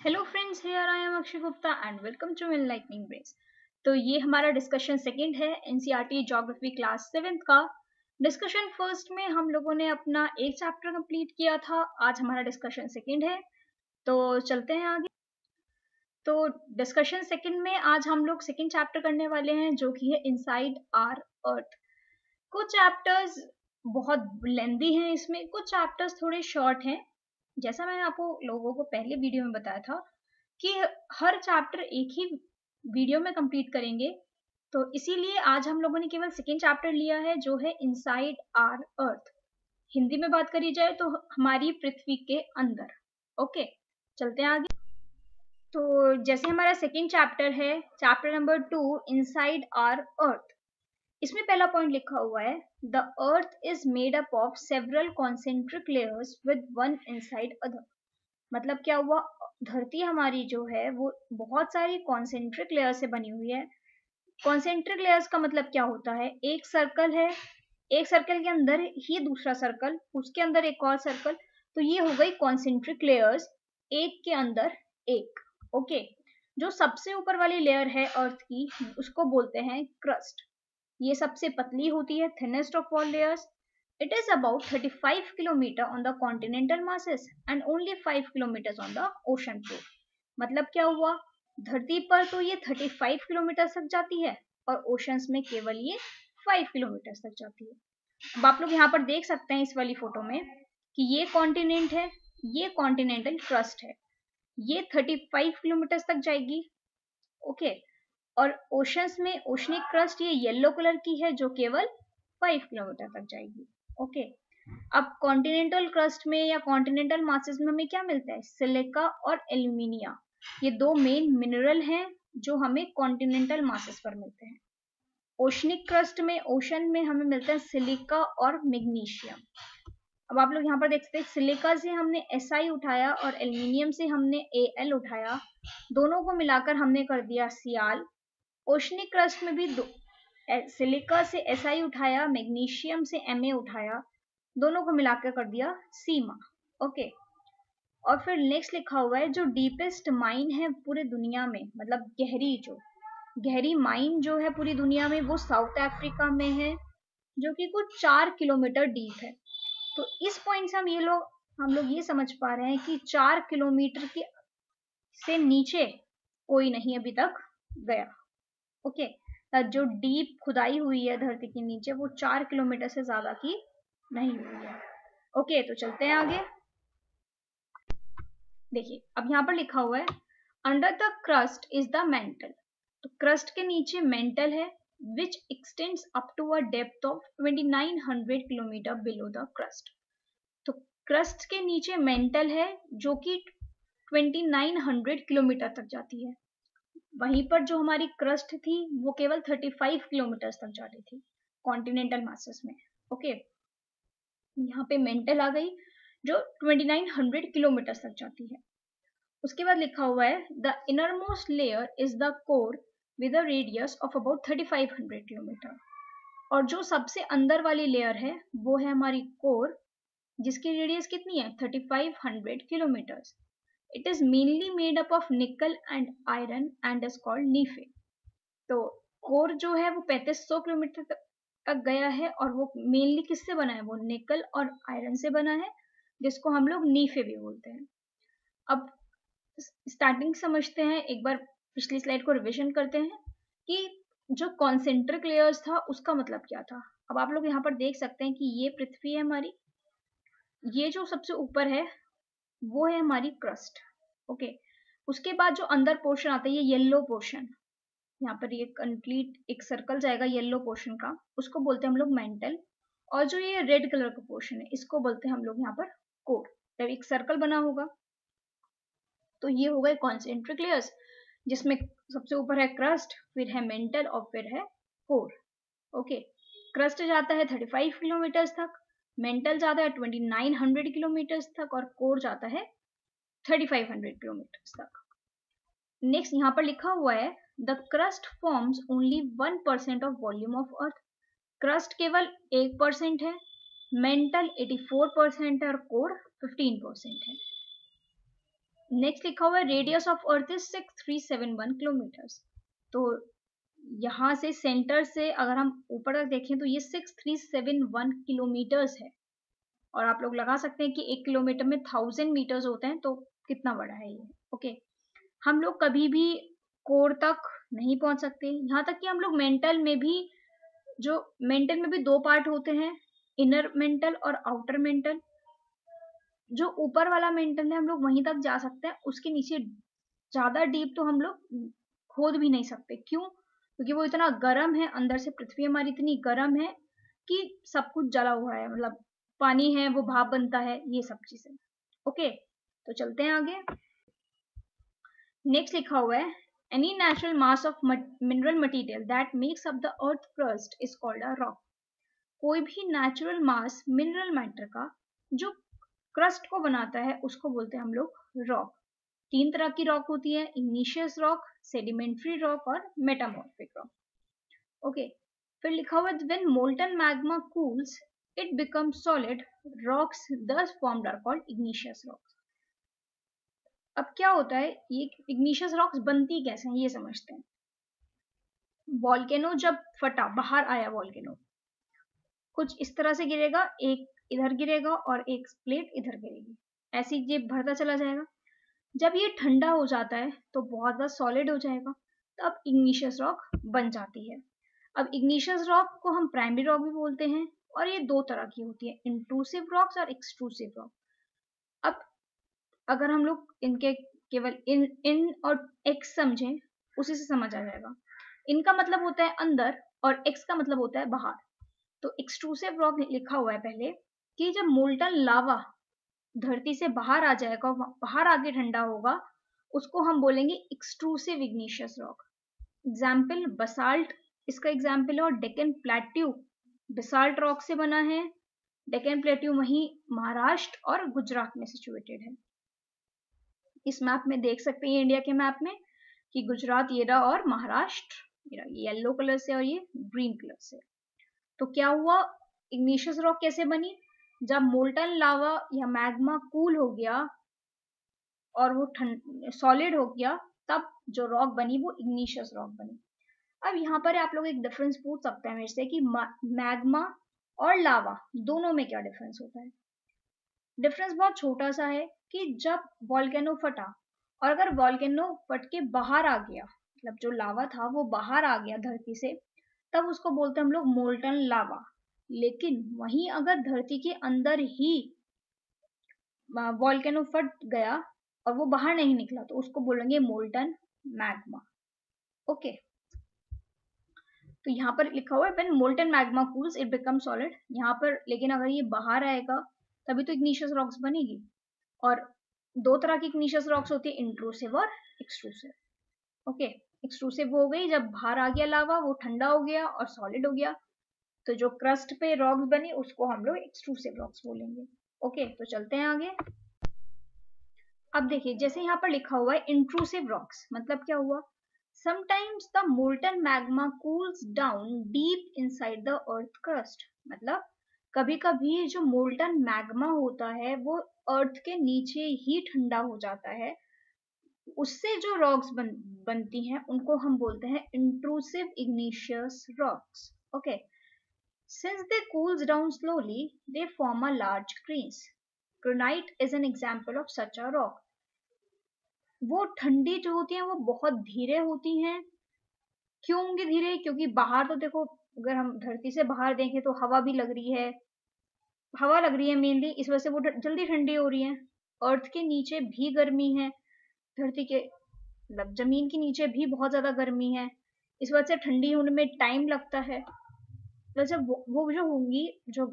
Hello friends, here I am Akshay Gupta and welcome to enlightening brains. तो ये हमारा discussion second है एनसीईआरटी ज्योग्राफी क्लास 7th का। Discussion first में हम लोगों ने अपना एक चैप्टर कंप्लीट किया था। आज हमारा डिस्कशन सेकंड है, तो चलते हैं आगे। तो डिस्कशन सेकंड में आज हम लोग सेकंड चैप्टर करने वाले हैं, जो कि है इनसाइड आवर अर्थ। कुछ चैप्टर्स बहुत लेंथी हैं, इसमें कुछ चैप्टर्स थोड़े शॉर्ट हैं। जैसा मैंने आपको लोगों को पहले वीडियो में बताया था कि हर चैप्टर एक ही वीडियो में कंप्लीट करेंगे, तो इसीलिए आज हम लोगों ने केवल सेकेंड चैप्टर लिया है, जो है इनसाइड आवर अर्थ। हिंदी में बात करी जाए तो हमारी पृथ्वी के अंदर। ओके, चलते हैं आगे। तो जैसे हमारा सेकेंड चैप्टर है, chapter number 2 inside our earth. इसमें पहला पॉइंट लिखा हुआ है, the earth is made up of several concentric layers with one inside other. मतलब क्या हुआ, धरती हमारी जो है वो बहुत सारी कॉन्सेंट्रिक लेयर से बनी हुई है। कॉन्सेंट्रिक लेयर्स का मतलब क्या होता है, एक सर्कल है, एक सर्कल के अंदर ही दूसरा सर्कल, उसके अंदर एक और सर्कल, तो ये हो गई कॉन्सेंट्रिक लेयर्स, एक के अंदर एक। ओके, जो सबसे ऊपर वाली लेयर है अर्थ की, उसको बोलते हैं क्रस्ट। ये सबसे पतली होती है, thinnest of all layers. It is about 35 kilometer on the continental masses and only 5 kilometers on the ocean floor. मतलब क्या हुआ, धरती पर तो ये 35 किलोमीटर तक जाती है और ओशंस में केवल ये 5 किलोमीटर तक जाती है। अब आप लोग यहाँ पर देख सकते हैं इस वाली फोटो में कि ये कॉन्टिनेंट है, ये कॉन्टिनेंटल क्रस्ट है, ये 35 किलोमीटर तक जाएगी। ओके, और ओशंस में ओशनिक क्रस्ट ये येलो कलर की है, जो केवल 5 किलोमीटर तक जाएगी। ओके, अब कॉन्टिनेंटल क्रस्ट में या कॉन्टिनेंटल मासेस में हमें क्या मिलता है, सिलिका और एल्यूमिनिया। ये दो मेन मिनरल हैं जो हमें कॉन्टिनेंटल मासेस पर मिलते हैं। ओशनिक क्रस्ट में, ओशन में हमें मिलता है सिलिका और मैग्नीशियम। अब आप लोग यहाँ पर देख सकते हैं, सिलिका से हमने Si उठाया और एल्यूमिनियम से हमने Al उठाया, दोनों को मिलाकर हमने कर दिया Cl। ओशनिक क्रस्ट में भी सिलिका से Si उठाया, मैग्नीशियम से Ma उठाया, दोनों को मिलाकर कर दिया सीमा। ओके, और फिर नेक्स्ट लिखा हुआ है, जो डीपेस्ट माइन है पूरे दुनिया में, मतलब गहरी माइन जो है पूरी दुनिया में, वो साउथ अफ्रीका में है, जो कि कुछ 4 किलोमीटर डीप है। तो इस पॉइंट से हम लोग ये समझ पा रहे हैं कि 4 किलोमीटर के से नीचे कोई नहीं अभी तक गया। ओके, जो डीप खुदाई हुई है धरती के नीचे, वो 4 किलोमीटर से ज्यादा की नहीं हुई है। ओके, तो चलते हैं आगे। देखिए, अब यहाँ पर लिखा हुआ है, under the crust is the mantle. तो क्रस्ट के नीचे मेंटल है, which extends up to a depth of 2900 kilometre below the crust. तो क्रस्ट के नीचे मेंटल है, जो कि 2900 किलोमीटर तक जाती है। वहीं पर जो हमारी क्रस्ट थी वो केवल 35 किलोमीटर तक जा रही थी कॉन्टिनेंटल मासेस में। ओके, यहाँ पे मेंटल आ गई जो 2900 किलोमीटर तक जाती है। उसके बाद लिखा हुआ है, the innermost layer is the core with a radius of about 3500 kilometre. और जो सबसे अंदर वाली लेयर है वो है हमारी कोर, जिसकी रेडियस कितनी है, 3500 kilometre. It is mainly made up of nickel and iron and is called नीफे। तो कोर जो है वो 3500 किलोमीटर तक गया है और वो मेनली किससे बना है, वो निकल और आयरन से बना है, जिसको हम लोग नीफे भी बोलते हैं। अब स्टार्टिंग समझते हैं, एक बार पिछली स्लाइड को रिविजन करते हैं कि जो कॉन्सेंट्रिक लेयर्स था उसका मतलब क्या था। अब आप लोग यहाँ पर देख सकते हैं कि ये पृथ्वी है हमारी, ये जो सबसे ऊपर है वो है हमारी क्रस्ट। ओके, उसके बाद जो अंदर पोर्शन आता है, ये येलो पोर्शन, यहाँ पर ये कंप्लीट एक सर्कल जाएगा येलो पोर्शन का, उसको बोलते हैं हम लोग मेंटल। और जो ये रेड कलर का पोर्शन है, इसको बोलते हैं हम लोग यहाँ पर कोर। जब एक सर्कल बना होगा तो ये हो गए कॉन्सेंट्रिक लेयर्स, जिसमें सबसे ऊपर है क्रस्ट, फिर है मेंटल और फिर है कोर। ओके, क्रस्ट जाता है 35 किलोमीटर तक, मेंटल जाता है 2900 किलोमीटर तक और कोर जाता है 3500 किलोमीटर तक। नेक्स्ट यहाँ पर लिखा हुआ है, the crust forms only 1% of volume of earth. Crust केवल 1% है, मेंटल 84% है और कोर 15% है। नेक्स्ट लिखा हुआ है radius of earth is 6371 kilometres. तो यहाँ से सेंटर से अगर हम ऊपर तक देखें तो ये 6371 किलोमीटर्स है। और आप लोग लगा सकते हैं कि 1 किलोमीटर में 1000 मीटर्स होते हैं, तो कितना बड़ा है ये। ओके, हम लोग कभी भी कोर तक नहीं पहुंच सकते। यहाँ तक कि हम लोग मेंटल में भी दो पार्ट होते हैं, इनर मेंटल और आउटर मेंटल। जो ऊपर वाला मेंटल है हम लोग वहीं तक जा सकते हैं, उसके नीचे ज्यादा डीप तो हम लोग खोद भी नहीं सकते। क्यों? क्योंकि वो इतना गर्म है, अंदर से पृथ्वी हमारी इतनी गर्म है कि सब कुछ जला हुआ है, मतलब पानी है वो भाप बनता है, ये सब चीजें। ओके, तो चलते हैं आगे। नेक्स्ट लिखा हुआ है any natural mass of mineral material that makes up the earth crust is called a rock. कोई भी नेचुरल मास मिनरल मैटर का जो क्रस्ट को बनाता है उसको बोलते हैं हम लोग रॉक। 3 तरह की रॉक होती है, इग्निशियस रॉक, सेडिमेंट्री रॉक और मेटामॉर्फिक रॉक। ओके, फिर लिखा हुआ है when molten magma cools it becomes solid, rocks thus formed are called igneous rocks। अब क्या होता है, ये इग्निशियस रॉक्स बनती कैसे हैं ये समझते हैं। वॉल्केनो जब फटा, बाहर आया वॉल्केनो, कुछ इस तरह से गिरेगा, एक इधर गिरेगा और एक प्लेट इधर गिरेगी, ऐसे ये भरता चला जाएगा। जब ये ठंडा हो जाता है तो बहुत ज़्यादा सॉलिड हो जाएगा, तब इग्निशियस रॉक बन जाती है। अब इग्निशियस रॉक को हम प्राइमरी रॉक भी बोलते हैं, और ये 2 तरह की होती है, इंट्रूसिव रॉक्स और एक्सट्रूसिव रॉक। अब अगर हम लोग इनके केवल इन और एक्स समझें, उसी से समझ आ जाएगा। इनका मतलब होता है अंदर और एक्स का मतलब होता है बाहर। तो एक्सट्रूसिव रॉक लिखा हुआ है पहले कि जब मोल्टन लावा धरती से बाहर आ जाएगा, बाहर आके ठंडा होगा, उसको हम बोलेंगे extrusive igneous rock. Example basalt इसका एग्जाम्पल है, और डेक्कन प्लेट्यू बसाल्ट रॉक से बना है। डेक्कन प्लेट्यू वहीं महाराष्ट्र और गुजरात में सिचुएटेड है। इस मैप में देख सकते हैं, इंडिया के मैप में, कि गुजरात ये रहा और महाराष्ट्र ये येलो कलर से और ये ग्रीन कलर से। तो क्या हुआ, इग्निशियस रॉक कैसे बनी? जब मोल्टन लावा या मैग्मा कूल हो गया और वो सॉलिड हो गया, तब जो रॉक बनी वो इग्निशियस रॉक बनी। अब यहाँ पर आप लोग एक डिफरेंस पूछ सकते हैं मेरे से कि मैग्मा और लावा दोनों में क्या डिफरेंस होता है। डिफरेंस बहुत छोटा सा है कि जब वॉल्केनो फटा, और अगर वॉल्केनो फट के बाहर आ गया, मतलब जो लावा था वो बाहर आ गया धरती से, तब उसको बोलते हैं हम लोग मोल्टन लावा। लेकिन वहीं अगर धरती के अंदर ही वॉल्केनो फट गया और वो बाहर नहीं निकला, तो उसको बोलेंगे मोल्टन मैग्मा। ओके, तो यहाँ पर लिखा हुआ है when molten magma cools it become solid. यहाँ पर लेकिन अगर ये बाहर आएगा तभी तो इग्निशियस रॉक्स बनेगी। और 2 तरह की इग्निशियस रॉक्स होती है, इंट्रूसिव और एक्सट्रूसिव। ओके, एक्सट्रूसिव हो गई जब बाहर आ गया लावा, वो ठंडा हो गया और सॉलिड हो गया, तो जो क्रस्ट पे रॉक्स बनी उसको हम लोग एक्सट्रूसिव रॉक्स बोलेंगे। ओके, तो चलते हैं आगे। अब देखिए, जैसे यहाँ पर लिखा हुआ है इंट्रूसिव रॉक्स, मतलब क्या हुआ, sometimes the molten magma cools down deep inside the earth crust. मतलब कभी कभी जो मोल्टन मैग्मा होता है वो अर्थ के नीचे ही ठंडा हो जाता है, उससे जो रॉक्स बनती हैं उनको हम बोलते हैं intrusive igneous rocks. Okay, since they cools down slowly they form a large grains. Granite is an example of such a rock. वो ठंडी जो होती हैं वो बहुत धीरे होती हैं। क्यों होंगी धीरे? क्योंकि बाहर तो देखो, अगर हम धरती से बाहर देखें तो हवा भी लग रही है, हवा लग रही है मेनली, इस वजह से वो जल्दी ठंडी हो रही है। अर्थ के नीचे भी गर्मी है, धरती के मतलब जमीन के नीचे भी बहुत ज्यादा गर्मी है, इस वजह से ठंडी होने में टाइम लगता है। तो जब वो जो होंगी, जो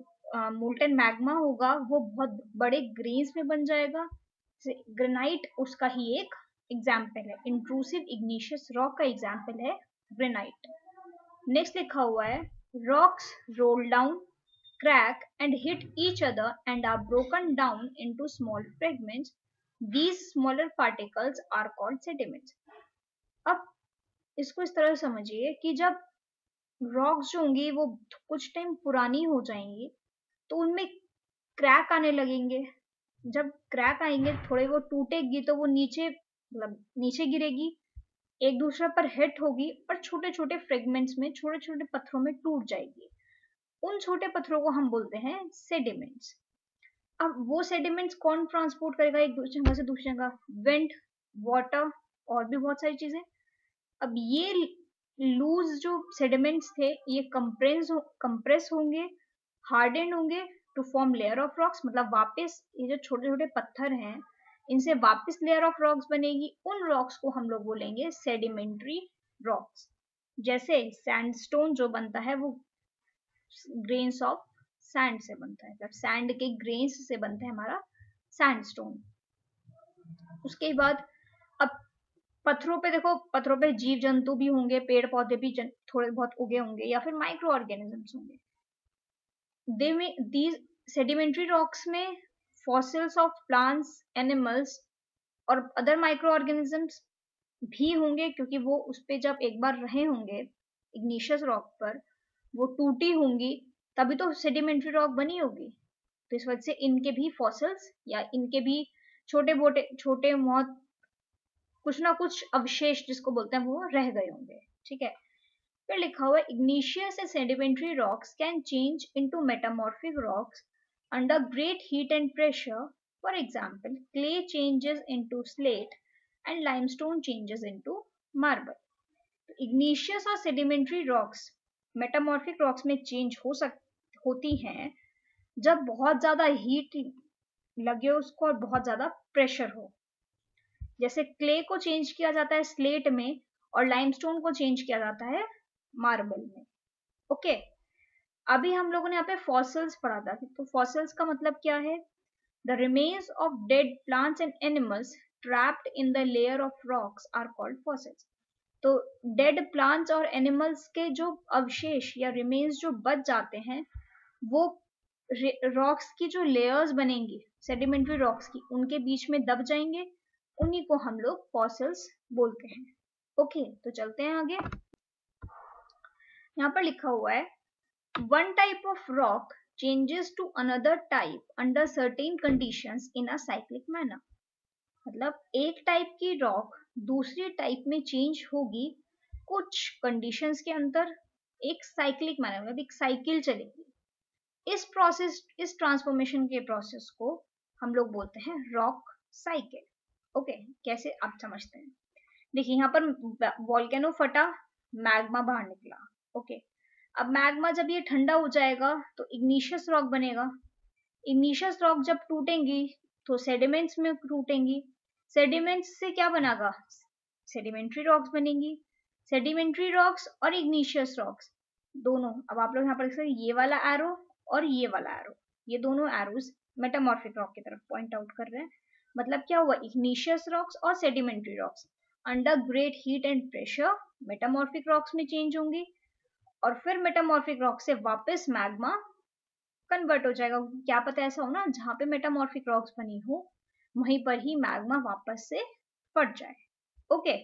मोल्टन मैग्मा होगा वो बहुत बड़े ग्रेन्स में बन जाएगा। ग्रेनाइट उसका ही एक एग्जाम्पल है, इंट्रूसिव इग्निशियस रॉक का एग्जाम्पल है ग्रेनाइट। नेक्स्ट लिखा हुआ है rocks roll down, crack and hit each other and are broken down into small fragments. These smaller particles are called sediments. अब इसको इस तरह समझिए कि जब रॉक्स जो होंगी वो कुछ टाइम पुरानी हो जाएंगी तो उनमें क्रैक आने लगेंगे, जब क्रैक आएंगे थोड़े वो टूटेगी तो वो नीचे मतलब नीचे गिरेगी, एक दूसरे पर हिट होगी और छोटे छोटे फ्रेगमेंट्स में छोटे छोटे पत्थरों में टूट जाएगी। उन छोटे पत्थरों को हम बोलते हैं सेडिमेंट्स। अब वो सेडिमेंट्स कौन ट्रांसपोर्ट करेगा एक जगह से दूसरी जगह? विंड, वाटर और भी बहुत सारी चीजें। अब ये लूज जो सेडिमेंट्स थे ये कंप्रेस होंगे, हार्डेंड होंगे to form layer of rocks, मतलब वापस ये जो छोटे छोटे पत्थर हैं इनसे वापस लेयर ऑफ रॉक्स बनेगी। उन रॉक्स को हम लोग बोलेंगे सेडिमेंट्री रॉक्स। जैसे सैंडस्टोन जो बनता है वो ग्रेन्स ऑफ सैंड से बनता है, मतलब सैंड के ग्रेन्स से बनता है हमारा सैंडस्टोन। उसके बाद अब पत्थरों पे देखो, पत्थरों पे जीव जंतु भी होंगे, पेड़ पौधे भी थोड़े बहुत उगे होंगे या फिर माइक्रो ऑर्गेनिजम्स होंगे। these sedimentary rocks में fossils of plants, animals और अदर माइक्रो ऑर्गेनिजम्स भी होंगे, क्योंकि वो उस पे जब एक बार रहे होंगे इग्निशियस रॉक पर वो टूटी होंगी तभी तो सेडिमेंट्री रॉक बनी होगी। तो इस वजह से इनके भी फॉसिल्स या इनके भी छोटे बहुत कुछ ना कुछ अवशेष जिसको बोलते हैं वो रह गए होंगे। ठीक है, फिर लिखा हुआ igneous and sedimentary rocks can change into metamorphic rocks under great heat and pressure. For example, clay changes into slate and limestone changes into marble. Igneous और sedimentary rocks metamorphic rocks में change होती हैं जब बहुत ज्यादा heat लगे उसको और बहुत ज्यादा प्रेशर हो। जैसे क्ले को चेंज किया जाता है स्लेट में और लाइमस्टोन को चेंज किया जाता है मार्बल में। ओके, अभी हम लोगों ने यहाँ पे फॉसिल्स पढ़ा था, तो फॉसिल्स का मतलब क्या है? The remains of dead plants and animals trapped in the layer of rocks are called fossils. तो डेड प्लांट्स और एनिमल्स के जो अवशेष या रिमेन्स जो बच जाते हैं वो रॉक्स की जो लेयर्स बनेंगी सेडिमेंट्री रॉक्स की उनके बीच में दब जाएंगे, उन्हीं को हम लोग फॉसिल्स बोलते हैं। ओके, तो चलते हैं आगे। यहाँ पर लिखा हुआ है one type of rock changes to another type under certain conditions in a cyclic manner. मतलब एक टाइप की रॉक दूसरी टाइप में चेंज होगी कुछ कंडीशंस के अंदर, एक साइक्लिक मैनर मतलब एक साइकिल चलेगी। इस ट्रांसफॉर्मेशन के प्रोसेस को हम लोग बोलते हैं रॉक साइकिल। ओके, कैसे आप समझते हैं? देखिए यहाँ पर वोल्केनो फटा, मैग्मा बाहर निकला। ओके, अब मैग्मा जब ये ठंडा हो जाएगा तो इग्निशियस रॉक बनेगा। इग्निशियस रॉक जब टूटेंगी तो सेडिमेंट्स में टूटेंगी, सेडिमेंट्स से क्या बनेगा? सेडिमेंट्री रॉक्स बनेंगी। सेडिमेंट्री रॉक्स और इग्निशियस रॉक्स दोनों, अब आप लोग यहाँ पर देख सकते हैं ये वाला एरो और ये वाला एरो, ये दोनों एरोज मेटामॉर्फिक रॉक की तरफ पॉइंट आउट कर रहे हैं। मतलब क्या हुआ? इग्निशियस रॉक्स और sedimentary rocks under great heat and pressure metamorphic rocks में चेंज होंगी और फिर मेटामॉर्फिक रॉक से वापस मैग्मा कन्वर्ट हो जाएगा। क्या पता ऐसा हो ना जहां पे मेटामॉर्फिक रॉक्स बनी हो वहीं पर ही मैग्मा वापस से फट जाए। ओके,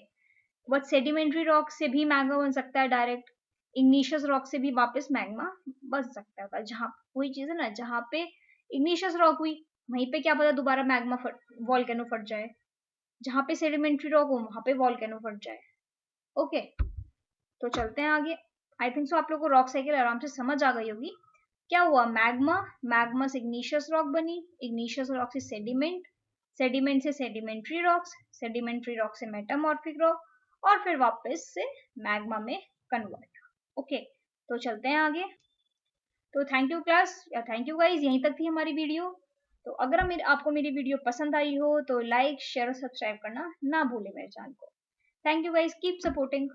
बट सेडिमेंट्री रॉक से भी मैग्मा बन सकता है डायरेक्ट, इग्निशियस रॉक से भी वापस मैग्मा बन सकता है। जहां वही चीज है ना, जहां पे इग्निशियस रॉक हुई वहीं पे क्या पता दोबारा मैग्मा वॉल्केनो फट जाए, जहां पे सेडिमेंट्री रॉक हो वहां पे वॉल्केनो फट जाए। ओके, तो चलते हैं आगे। आई थिंक सो आप लोग को रॉक साइकिल आराम से समझ आ गई होगी। क्या हुआ? मैग्मा से इग्निशियस रॉक बनी, इग्निशियस रॉक से सेडिमेंट, सेडिमेंट से सेडिमेंट्री रॉक्स, सेडिमेंट्री रॉक से मेटामॉर्फिक रॉक और फिर वापस से मैग्मा में कन्वर्ट। ओके, तो चलते हैं आगे। तो थैंक यू क्लास या थैंक यू गाइज, यहीं तक थी हमारी वीडियो। तो अगर आपको मेरी वीडियो पसंद आई हो तो लाइक शेयर और सब्सक्राइब करना ना भूलें मेरे चैनल को। Thank you guys, keep supporting.